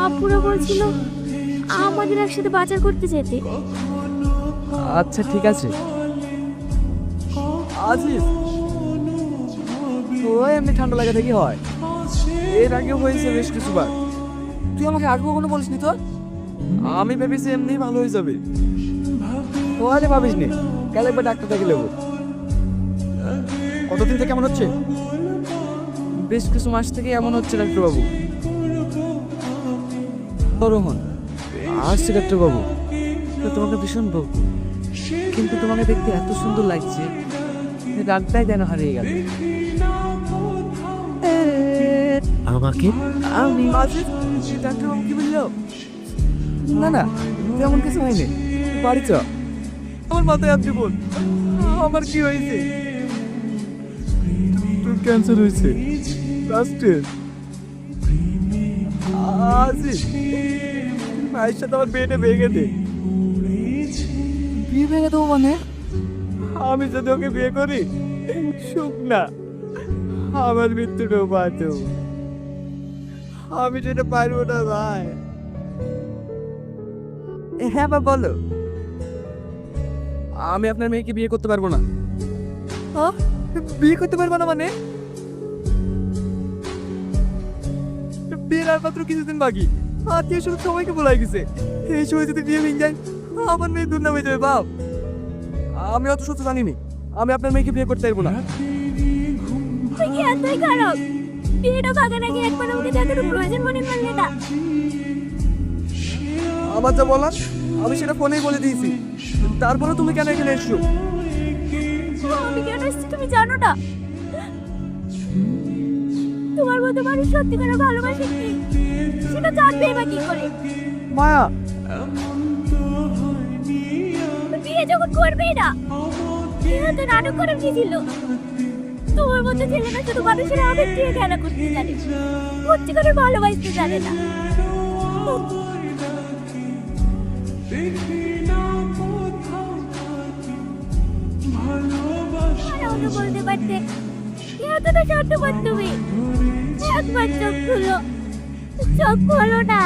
আপুরা বলছিল আমাদের একসাথে বাজার করতে যেতে। আচ্ছা ঠিক আছে। আজিজ, ওই এমনি ঠান্ডা লাগা থেকে হয়, এর আগে হয়েছে বেশ কিছুবার। তুই আমাকে আগে কখনো বলিসনি তো। আমি ভেবেছি এমনি ভালো হয়ে যাবে। ও আরে ভাবিস নি, কাল একবার ডাক্তার দেখে নেবো। কতদিন থেকে এমন হচ্ছে? বেশ কিছু মাস থেকে এমন হচ্ছে ডাক্তারবাবু। রোহন, আসছে ডাক্তারবাবু। তোমাকে ভীষণ বউ, কিন্তু তোমাকে দেখতে এত সুন্দর লাগছে, রাগটাই যেন হারিয়ে গেল। আমাকে? আমি ডাক্তারবাবু কি বললো? না না, তেমন কিছু হয়নি। বাড়ি চ। আমার মাথায় আপনি বল, আমার কি হয়েছে? তোর ক্যান্সার হয়েছে, লাস্টে। মায়ের সাথে আমার বিয়েটা ভেঙে দে। বিয়ে ভেঙে দেবো মানে? আমি যদি ওকে বিয়ে করি, সুখ না, আমার মৃত্যুটাও বাঁচো। আমি সেটা পারবো না ভাই। হ্যাঁ বা বলো। আমি আপনার মেয়েকে বিয়ে করতে পারবো না। বিয়ে করতে পারবো না মানে? বিয়ের আর মাত্র কিছুদিন বাকি, আত্মীয় স্বজন সবাইকে বলাই গেছে। এই সময় যদি বিয়ে ভেঙে যায়, আমার মেয়ে দুর্নাম হয়ে যাবে বাপ। আমি অত সত্য জানিনি, আমি আপনার মেয়েকে বিয়ে করতে পারবো না। তুই কি এতই খারাপ? বিয়েটা ভাগার আগে একবার আমাকে দেখার প্রয়োজন মনে করলে না? আমার যা বলার আমি সেটা ফোনেই বলে দিয়েছি, তারপরে তুমি কেন এখানে এসছো? আমি কেন এসেছি তুমি জানো না? তোমার মতো মানুষ সত্যি করে ভালোবাসে কি সেটা জানবেই বা কি করে? মায়া, বিয়ে যখন করবেই না, বিয়ে তো নাটক করে গিয়েছিল। তোমার মতো ছেলে না শুধু মানুষের আবেগ দিয়ে খেলা করতে জানে, সত্যি করে ভালোবাসতে জানে না। আমাকে বলতে পারতে এতটা স্বার্থপর তুমি। একবার চোখ খুলো, চোখ খোলো না।